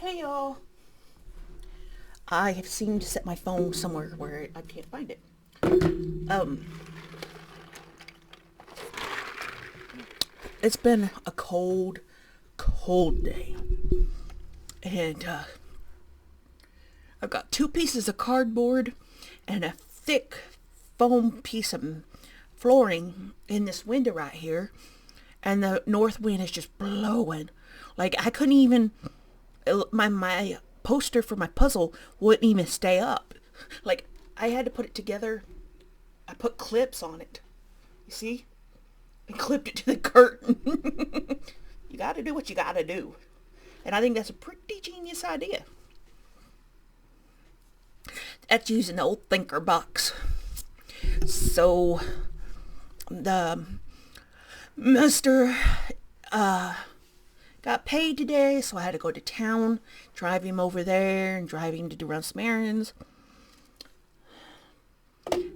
Hey y'all. I have seemed to set my phone somewhere where I can't find it. Um, it's been a cold, cold day. And I've got two pieces of cardboard and a thick foam piece of flooring in this window right here. And the north wind is just blowing. Like I couldn't even my poster for my puzzle wouldn't even stay up. Like I had to put it together. I put clips on it. You see? And clipped it to the curtain. You got to do what you got to do. And I think that's a pretty genius idea. That's using the old thinker box. So the Mr. Got paid today, so I had to go to town, drive him over there, and drive him to run some errands.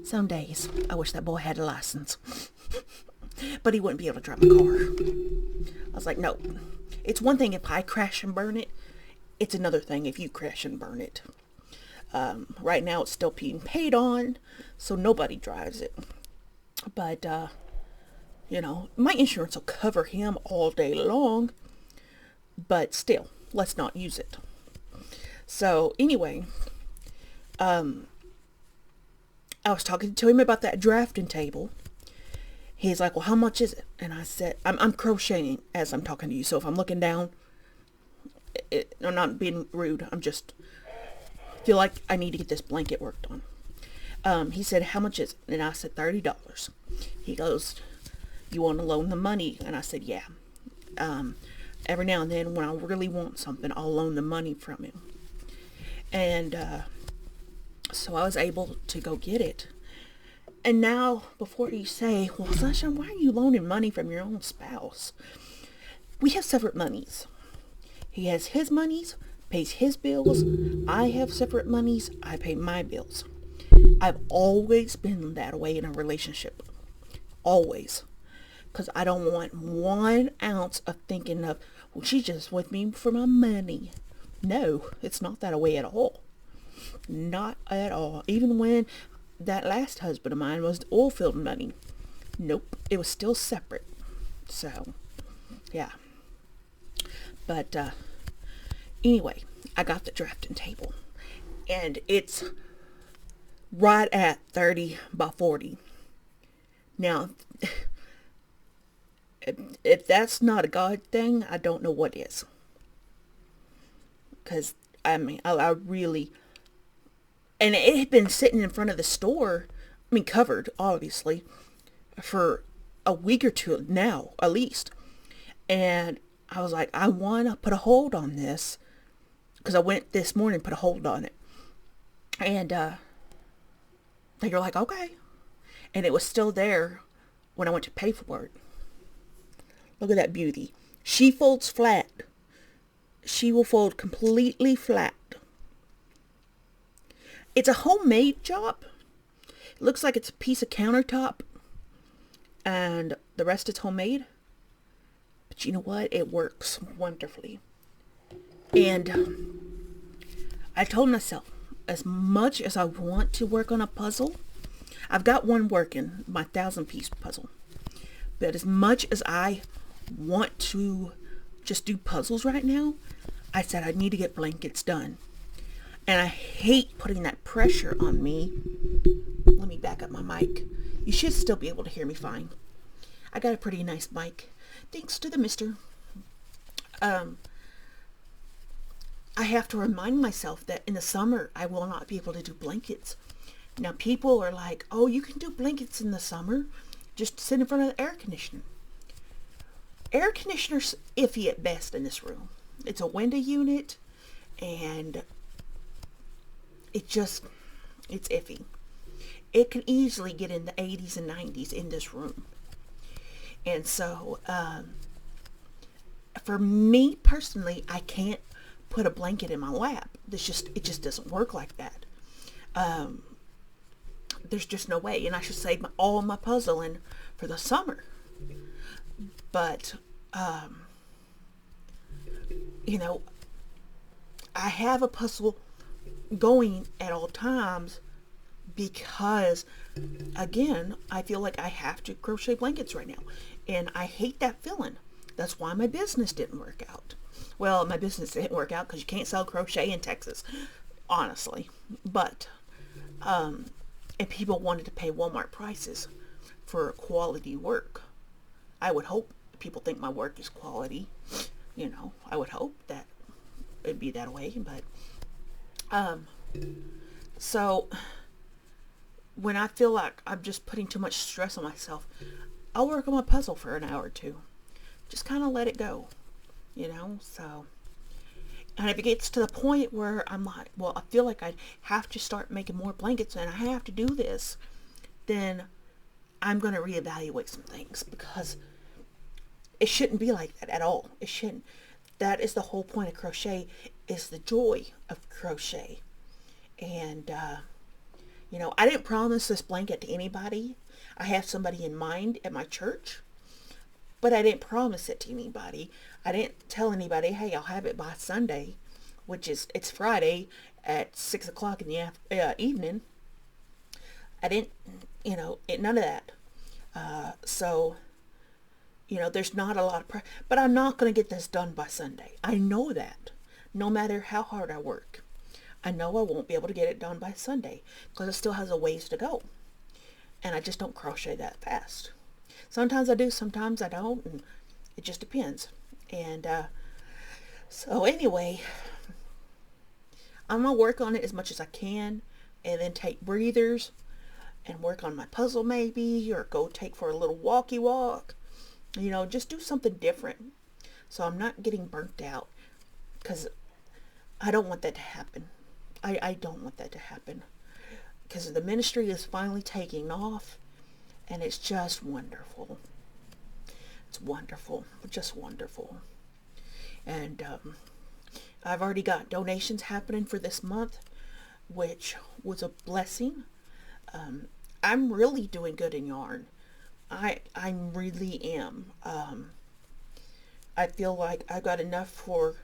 Some days, I wish that boy had a license. But he wouldn't be able to drive a car. I was like, no. It's one thing if I crash and burn it. It's another thing if you crash and burn it. Right now, it's still being paid on, so nobody drives it. But, my insurance will cover him all day long. But still, let's not use it. So anyway, I was talking to him about that drafting table. He's like, well, how much is it? And I said, I'm crocheting as I'm talking to you. So if I'm looking down, I'm not being rude. I'm just feel like I need to get this blanket worked on. He said, how much is it? And I said, $30. He goes, you want to loan the money? And I said, yeah. Every now and then when I really want something, I'll loan the money from him. And so I was able to go get it. And now, before you say, well, Sunshine, why are you loaning money from your own spouse? We have separate monies. He has his monies, pays his bills. I have separate monies. I pay my bills. I've always been that way in a relationship. Always. Because I don't want 1 ounce of thinking of, well, she's just with me for my money. No, it's not that way at all. Not at all. Even when that last husband of mine was oil field money. Nope, it was still separate. So, yeah. But, anyway, I got the drafting table. And it's right at 30 by 40. Now, if that's not a God thing, I don't know what is. Because, I really... And it had been sitting in front of the store, covered, obviously, for a week or two now, at least. And I was like, I want to put a hold on this. Because I went this morning and put a hold on it. And they were like, okay. And it was still there when I went to pay for it. Look at that beauty. She folds flat. She will fold completely flat. It's a homemade job. It looks like it's a piece of countertop. And the rest is homemade. But you know what? It works wonderfully. And I told myself, as much as I want to work on a puzzle, I've got one working, my 1,000-piece puzzle. But as much as I want to just do puzzles right now, I said I need to get blankets done. And I hate putting that pressure on me. Let me back up my mic. You should still be able to hear me fine. I got a pretty nice mic. Thanks to the mister. I have to remind myself that in the summer, I will not be able to do blankets. Now, people are like, oh, you can do blankets in the summer. Just sit in front of the air conditioner. Air conditioner's iffy at best in this room. It's a window unit, and it's iffy. It can easily get in the 80s and 90s in this room. And so, for me personally, I can't put a blanket in my lap. It just doesn't work like that. There's just no way. And I should save all my puzzling for the summer. But, I have a puzzle going at all times because, again, I feel like I have to crochet blankets right now. And I hate that feeling. That's why my business didn't work out. Well, my business didn't work out because you can't sell crochet in Texas, honestly. But, and people wanted to pay Walmart prices for quality work. I would hope people think my work is quality. I would hope that it'd be that way. But, so when I feel like I'm just putting too much stress on myself, I'll work on my puzzle for an hour or two. Just kind of let it go, so. And if it gets to the point where I'm like, well, I feel like I have to start making more blankets and I have to do this, then I'm going to reevaluate some things, because it shouldn't be like that at all. It shouldn't. That is the whole point of crochet, is the joy of crochet. And, I didn't promise this blanket to anybody. I have somebody in mind at my church, but I didn't promise it to anybody. I didn't tell anybody, hey, I'll have it by Sunday, it's Friday at 6 o'clock in the evening. I didn't, none of that. So, there's not a lot of but I'm not going to get this done by Sunday. I know that. No matter how hard I work, I know I won't be able to get it done by Sunday because it still has a ways to go. And I just don't crochet that fast. Sometimes I do, sometimes I don't, and it just depends. And so anyway, I'm going to work on it as much as I can, and then take breathers and work on my puzzle maybe, or go take for a little walkie walk. Just do something different so I'm not getting burnt out, because I don't want that to happen. I don't want that to happen, because the ministry is finally taking off, and it's just wonderful. It's wonderful, just wonderful. And I've already got donations happening for this month, which was a blessing. I'm really doing good in yarn. I really am. I feel like I got enough for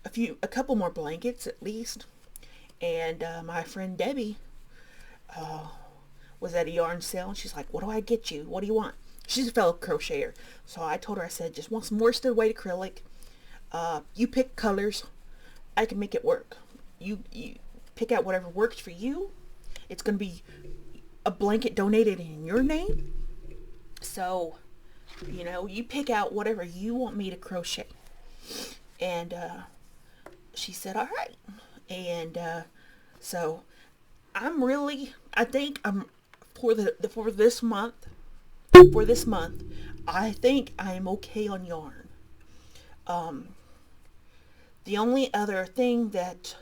a couple more blankets at least. And my friend Debbie was at a yarn sale, and she's like, what do I get you? What do you want? She's a fellow crocheter. So I told her, I said, just want some worsted weight acrylic. You pick colors. I can make it work. You pick out whatever works for you. It's going to be a blanket donated in your name. So, you pick out whatever you want me to crochet. And she said, all right. And so I think I'm for this month, I think I am okay on yarn. The only other thing that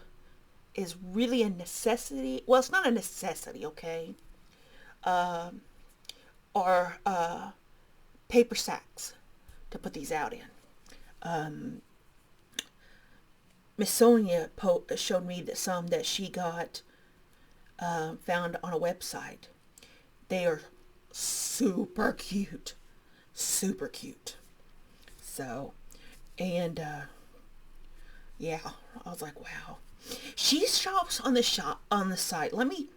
is really a necessity, well, it's not a necessity, okay, are paper sacks to put these out in. Miss Sonia showed me some that she got found on a website. They are super cute. Super cute. So, and yeah, I was like, wow. She shops on the site. Let me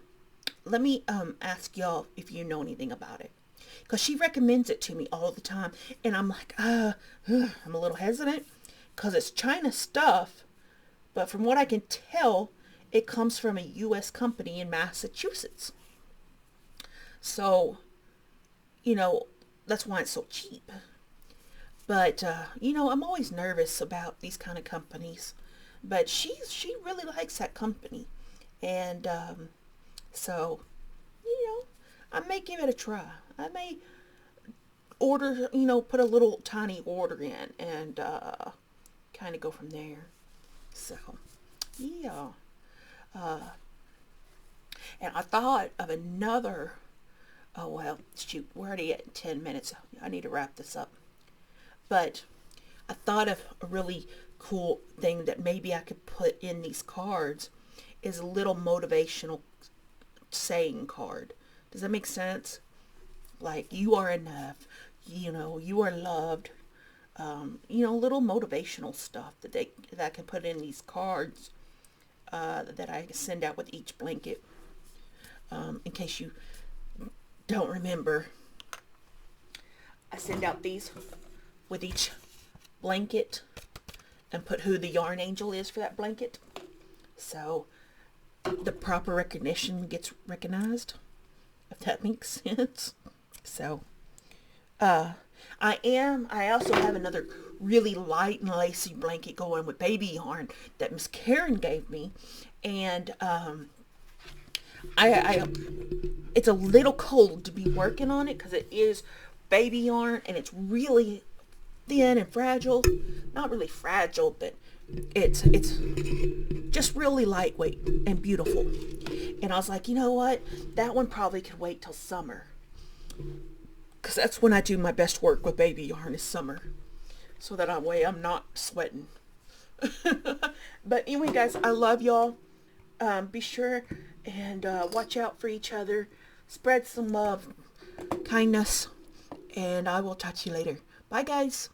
ask y'all if you know anything about it, because she recommends it to me all the time, and I'm like, I'm a little hesitant because it's China stuff. But from what I can tell, it comes from a U.S. company in Massachusetts. So, that's why it's so cheap. But, I'm always nervous about these kind of companies. But she really likes that company. And so, I may give it a try. I may order, put a little tiny order in and kind of go from there. So, yeah. And I thought of another, oh well, shoot, we're already at 10 minutes. I need to wrap this up. But I thought of a really cool thing that maybe I could put in these cards, is a little motivational saying card. Does that make sense? Like, you are enough, you are loved, you know, little motivational stuff that I can put in these cards that I send out with each blanket. In case you don't remember, I send out these with each blanket and put who the yarn angel is for that blanket. So the proper recognition gets recognized, if that makes sense. So I also have another really light and lacy blanket going with baby yarn that Miss Karen gave me. And I it's a little cold to be working on it because it is baby yarn and it's really thin and fragile. Not really fragile, but it's just really lightweight and beautiful. And I was like, you know what? That one probably could wait till summer. Because that's when I do my best work with baby yarn is summer. So that way I'm not sweating. But anyway, guys, I love y'all. Be sure and watch out for each other. Spread some love, kindness. And I will talk to you later. Bye, guys.